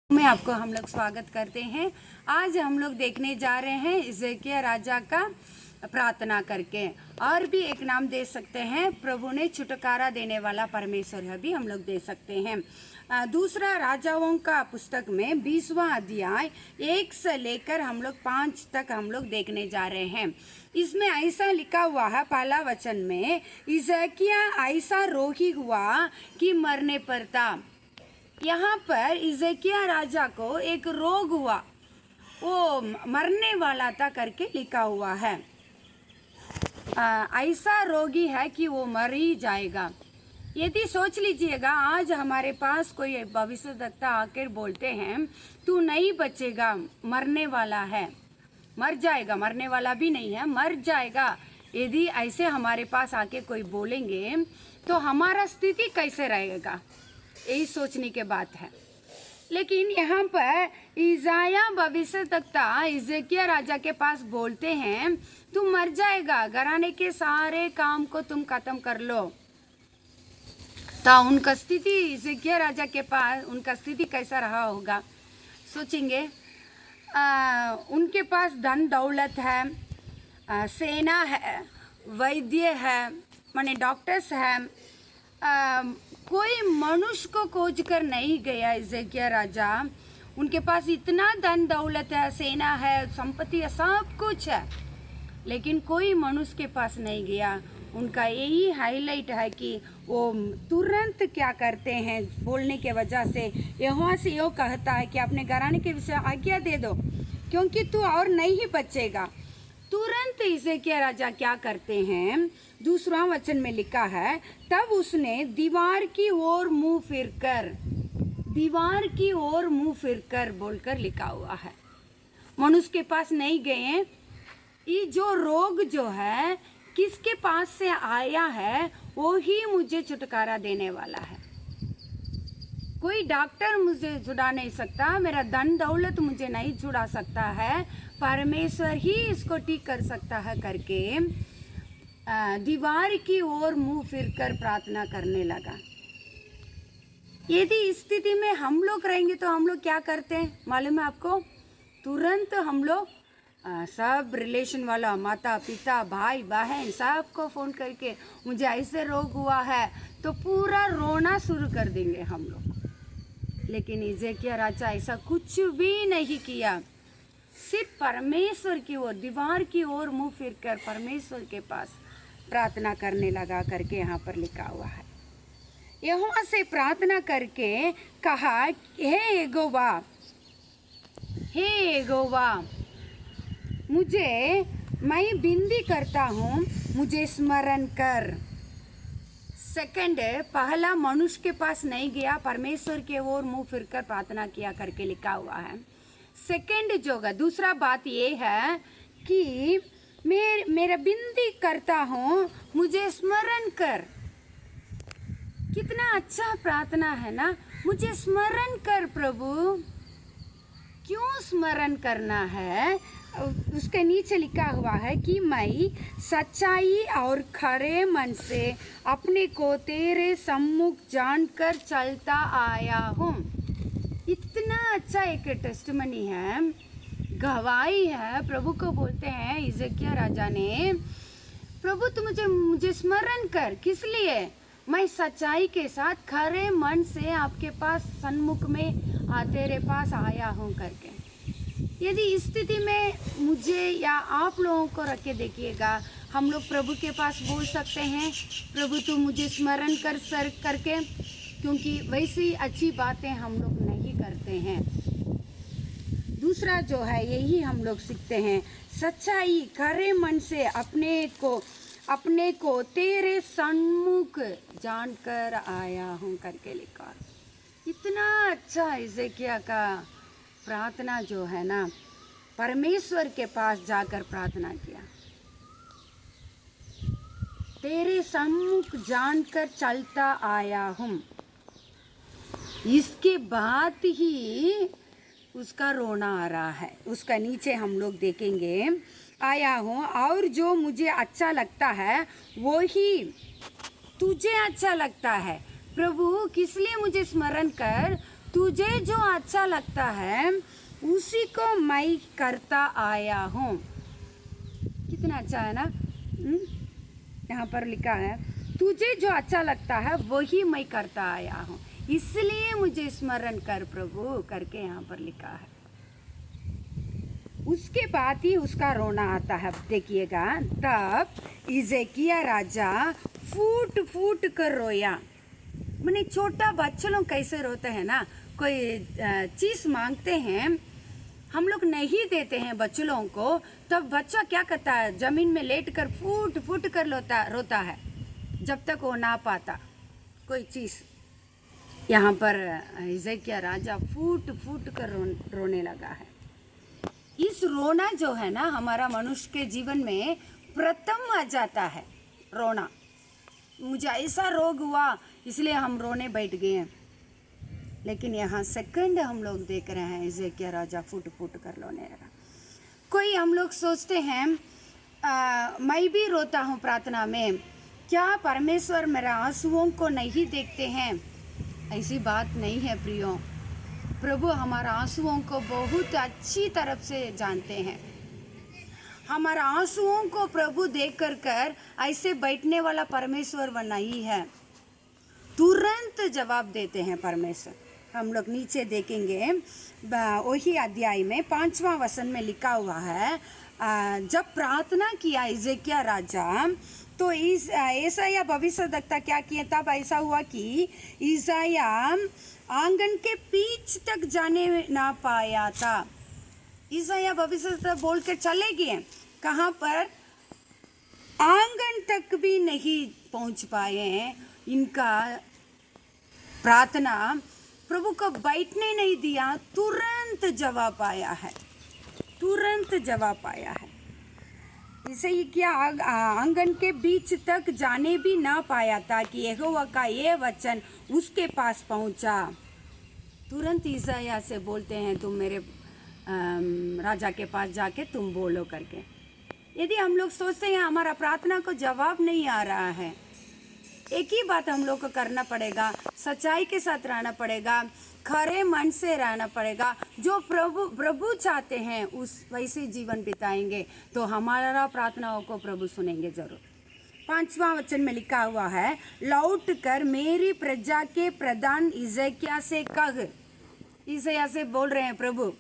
में आपको हम लोग स्वागत करते हैं। आज हम लोग देखने जा रहे हैं हिजकिय्याह राजा का प्रार्थना करके, और भी एक नाम दे सकते हैं, प्रभु ने छुटकारा देने वाला परमेश्वर है, भी हम लोग दे सकते हैं। दूसरा राजाओं का पुस्तक में 20वां अध्याय 1 से लेकर हम लोग 5 तक हम लोग देखने जा रहे हैं। इसमें ऐसा लिखा हुआ है, पहला वचन में, हिजकिय्याह ऐसा रोगी हुआ कि मरने पर था। यहाँ पर हिजकिय्याह राजा को एक रोग हुआ, वो मरने वाला था करके लिखा हुआ है। ऐसा रोगी है कि वो मर ही जाएगा। यदि सोच लीजिएगा, आज हमारे पास कोई भविष्यद्वक्ता आकर बोलते हैं तू नहीं बचेगा, मरने वाला है, मर जाएगा, मरने वाला भी नहीं है, मर जाएगा। यदि ऐसे हमारे पास आके कोई बोलेंगे तो हमारा स्थिति कैसे रहेगा, यही सोचने के बात है। लेकिन यहाँ पर इसाया भविष्यद्वक्ता हिजकिय्याह राजा के पास बोलते हैं तू मर जाएगा, घराने के सारे काम को तुम खत्म कर लो। तो उनका स्थिति, हिजकिय्याह राजा के पास उनका स्थिति कैसा रहा होगा, सोचेंगे। उनके पास धन दौलत है, सेना है, वैद्य है, माने डॉक्टर्स है। कोई मनुष्य को खोज कर नहीं गया हिजकिय्याह राजा। उनके पास इतना धन दौलत है, सेना है, संपत्ति है, सब कुछ है, लेकिन कोई मनुष्य के पास नहीं गया। उनका यही हाईलाइट है कि वो तुरंत क्या करते हैं, बोलने के वजह से यहोवा से यो कहता है कि अपने घराने के विषय आज्ञा दे दो, क्योंकि तू और नहीं बचेगा। तुरंत हिजकिय्याह राजा क्या करते हैं, दूसरा वचन में लिखा है, तब उसने दीवार की ओर मुंह फिरकर, दीवार की ओर मुंह फिरकर बोलकर लिखा हुआ है। मनुष्य के पास नहीं गए। ये जो रोग जो है किसके पास से आया है, वो ही मुझे छुटकारा देने वाला है। कोई डॉक्टर मुझे छुड़ा नहीं सकता, मेरा धन दौलत मुझे नहीं छुड़ा सकता है, परमेश्वर ही इसको ठीक कर सकता है करके दीवार की ओर मुंह फिरकर प्रार्थना करने लगा। यदि इस स्थिति में हम लोग रहेंगे तो हम लोग क्या करते हैं मालूम है आपको? तुरंत हम लोग सब रिलेशन वाला, माता पिता भाई बहन, सबको फ़ोन करके मुझे ऐसे रोग हुआ है, तो पूरा रोना शुरू कर देंगे हम लोग। लेकिन हिजकिय्याह राजा ऐसा कुछ भी नहीं किया, सिर्फ परमेश्वर की ओर, दीवार की ओर मुंह फिरकर परमेश्वर के पास प्रार्थना करने लगा करके यहाँ पर लिखा हुआ है। यहोवा से प्रार्थना करके कहा, हे यहोवा, हे यहोवा, मैं विनती करता हूँ, मुझे स्मरण कर। सेकंड, पहला मनुष्य के पास नहीं गया, परमेश्वर के ओर मुंह फिरकर प्रार्थना किया करके लिखा हुआ है। सेकंड जो है, दूसरा बात ये है कि मेरा विनती करता हूँ, मुझे स्मरण कर। कितना अच्छा प्रार्थना है ना, मुझे स्मरण कर प्रभु। क्यों स्मरण करना है? उसके नीचे लिखा हुआ है कि मैं सच्चाई और खरे मन से अपने को तेरे सम्मुख जानकर चलता आया हूँ। इतना अच्छा एक टेस्टिमनी है, गवाही है। प्रभु को बोलते हैं हिजकिय्याह राजा ने, प्रभु तू मुझे स्मरण कर। किस लिए? मैं सच्चाई के साथ खरे मन से आपके पास सन्मुख में तेरे पास आया हूँ करके। यदि इस स्थिति में मुझे या आप लोगों को रख के देखिएगा, हम लोग प्रभु के पास बोल सकते हैं, प्रभु तू मुझे स्मरण कर सर करके, क्योंकि वैसी अच्छी बातें हम लोग नहीं करते हैं। दूसरा जो है, यही हम लोग सीखते हैं, सच्चाई खरे मन से अपने को तेरे सन्मुख जानकर आया हूँ करके लिखा। इतना अच्छा हिजकिय्याह का प्रार्थना जो है ना, परमेश्वर के पास जाकर प्रार्थना किया, तेरे सम्मुख जानकर चलता आया हूँ। इसके बाद ही उसका रोना आ रहा है। उसका नीचे हम लोग देखेंगे, आया हूँ और जो मुझे अच्छा लगता है वो ही तुझे अच्छा लगता है। प्रभु किस लिए मुझे स्मरण कर, तुझे जो अच्छा लगता है उसी को मैं करता आया हूँ। कितना अच्छा है ना। यहाँ पर लिखा है तुझे जो अच्छा लगता है वही मैं करता आया हूँ, इसलिए मुझे स्मरण कर प्रभु करके यहाँ पर लिखा है। उसके बाद ही उसका रोना आता है, देखिएगा। तब हिजकिय्याह राजा फूट फूट कर रोया। मैंने छोटा बच्चे लोग कैसे रोते हैं ना, कोई चीज़ मांगते हैं, हम लोग नहीं देते हैं बच्चों लोगों को, तब बच्चा क्या करता है, ज़मीन में लेट कर फूट फूट कर रोता है जब तक वो ना पाता कोई चीज़। यहाँ पर हिजकिय्याह राजा फूट फूट कर रोने लगा है। इस रोना जो है ना हमारा मनुष्य के जीवन में प्रथम आ जाता है, रोना। मुझे ऐसा रोग हुआ इसलिए हम रोने बैठ गए हैं, लेकिन यहाँ सेकंड हम लोग देख रहे हैं हिजकिय्याह राजा फूट फूट कर रोने लगा। कोई हम लोग सोचते हैं मैं भी रोता हूँ प्रार्थना में, क्या परमेश्वर मेरा आंसुओं को नहीं देखते हैं? ऐसी बात नहीं है प्रियो। प्रभु हमारा आंसुओं को बहुत अच्छी तरफ से जानते हैं। हमारा आंसुओं को प्रभु देख कर ऐसे बैठने वाला परमेश्वर वो नहीं है, तुरंत जवाब देते हैं परमेश्वर। हम लोग नीचे देखेंगे वही अध्याय में 5वां वचन में लिखा हुआ है, जब प्रार्थना किया हिजकिय्याह राजा तो यशायाह भविष्यद्वक्ता क्या किया, तब ऐसा हुआ कि यशायाह आंगन के बीच तक जाने ना पाया था। यशायाह भविष्यद्वक्ता बोल के चले गए, कहाँ पर? आंगन तक भी नहीं पहुँच पाए हैं। इनका प्रार्थना प्रभु को बैठने नहीं दिया, तुरंत जवाब आया है, तुरंत जवाब आया है। इसे क्या आंगन के बीच तक जाने भी ना पाया था कि यहोवा का ये वचन उसके पास पहुंचा। तुरंत यशायाह से बोलते हैं तुम मेरे राजा के पास जाके तुम बोलो करके। यदि हम लोग सोचते हैं हमारा प्रार्थना को जवाब नहीं आ रहा है, एक ही बात हम लोग को करना पड़ेगा, सच्चाई के साथ रहना पड़ेगा, खरे मन से रहना पड़ेगा। जो प्रभु चाहते हैं उस वैसे जीवन बिताएंगे तो हमारा प्रार्थनाओं को प्रभु सुनेंगे जरूर। 5वां वचन में लिखा हुआ है, लौट कर मेरी प्रजा के प्रधान हिजकिय्याह से कह। हिजकिय्याह से बोल रहे हैं प्रभु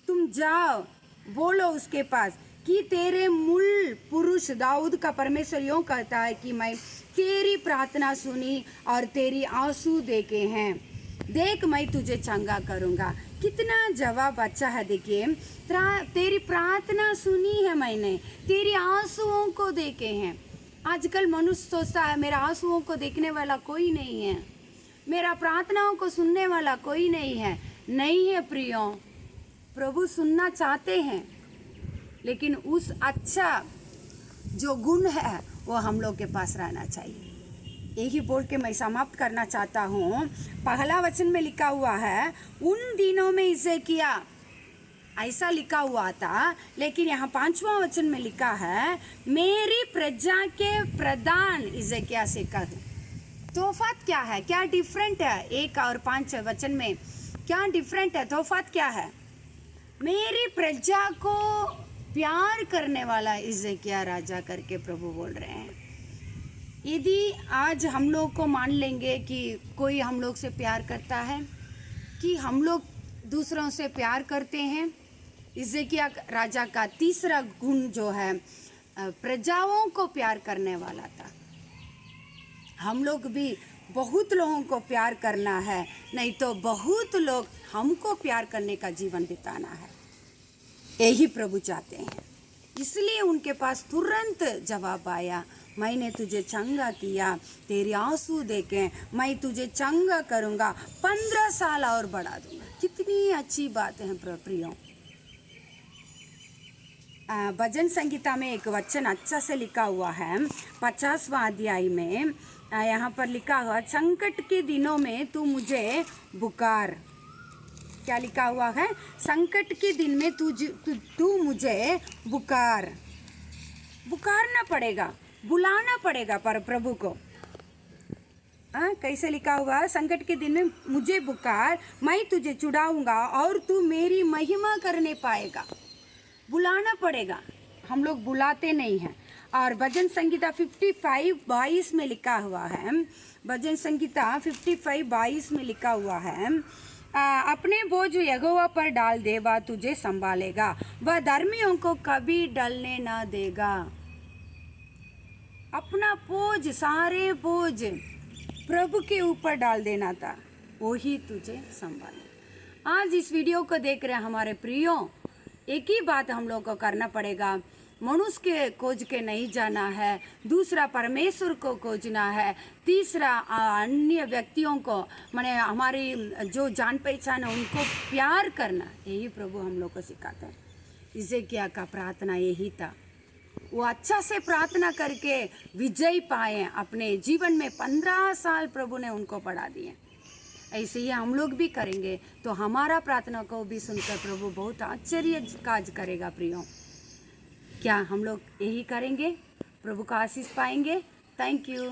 तुम जाओ बोलो उसके पास कि तेरे मूल पुरुष दाऊद का परमेश्वर यूँ कहता है कि मैं तेरी प्रार्थना सुनी और तेरी आंसू देखे हैं, देख मैं तुझे चंगा करूँगा। कितना जवाब अच्छा है, देखिए। तेरी प्रार्थना सुनी है मैंने, तेरी आंसुओं को देखे हैं। आजकल मनुष्य सोचता है मेरा आंसुओं को देखने वाला कोई नहीं है, मेरा प्रार्थनाओं को सुनने वाला कोई नहीं है। नहीं है प्रियो, प्रभु सुनना चाहते हैं, लेकिन उस अच्छा जो गुण है वो हम लोग के पास रहना चाहिए। यही बोल के मैं समाप्त करना चाहता हूँ। पहला वचन में लिखा हुआ है, उन दिनों में हिजकिय्याह, ऐसा लिखा हुआ था, लेकिन यहाँ 5वां वचन में लिखा है मेरी प्रजा के प्रधान हिजकिय्याह से कह। तोफात क्या है, क्या डिफरेंट है 1 और 5 वचन में, क्या डिफरेंट है, तोफात क्या है? मेरी प्रजा को प्यार करने वाला हिजकिय्याह राजा करके प्रभु बोल रहे हैं। यदि आज हम लोग को मान लेंगे कि कोई हम लोग से प्यार करता है, कि हम लोग दूसरों से प्यार करते हैं, हिजकिय्याह राजा का तीसरा गुण जो है प्रजाओं को प्यार करने वाला था। हम लोग भी बहुत लोगों को प्यार करना है, नहीं तो बहुत लोग हमको प्यार करने का जीवन बिताना है, यही प्रभु चाहते हैं। इसलिए उनके पास तुरंत जवाब आया, मैंने तुझे चंगा किया, तेरी आंसू देखे मैं तुझे चंगा करूँगा, 15 साल और बढ़ा दूंगा। कितनी अच्छी बात है प्रियो। भजन संगीता में एक वचन अच्छा से लिखा हुआ है, 50वां अध्याय में यहाँ पर लिखा हुआ, संकट के दिनों में तू मुझे पुकार। क्या लिखा हुआ है? संकट के दिन में तू मुझे पुकारना पड़ेगा, बुलाना पड़ेगा पर प्रभु को। कैसे लिखा हुआ, संकट के दिन में मुझे पुकार, मैं तुझे छुड़ाऊंगा और तू मेरी महिमा करने पाएगा। बुलाना पड़ेगा, हम लोग बुलाते नहीं हैं। और भजन संगीता 55:22 में लिखा हुआ है, भजन संगीता 55:22 में लिखा हुआ है, अपने बोझ यहोवा पर डाल दे, वह तुझे संभालेगा, वह धर्मियों को कभी डलने ना देगा। अपना बोझ, सारे बोझ प्रभु के ऊपर डाल देना था, वही तुझे संभाले। आज इस वीडियो को देख रहे हमारे प्रियो, एक ही बात हम लोग को करना पड़ेगा, मनुष्य के खोज के नहीं जाना है, दूसरा परमेश्वर को खोजना है, तीसरा अन्य व्यक्तियों को, माने हमारी जो जान पहचान है उनको प्यार करना, यही प्रभु हम लोग को सिखाते हैं। हिजकिय्याह का प्रार्थना यही था, वो अच्छा से प्रार्थना करके विजय पाए अपने जीवन में। 15 साल प्रभु ने उनको पढ़ा दिए। ऐसे ही हम लोग भी करेंगे तो हमारा प्रार्थना को भी सुनकर प्रभु बहुत आश्चर्य काज करेगा। प्रियो, क्या हम लोग यही करेंगे? प्रभु का आशीष पाएंगे। Thank you.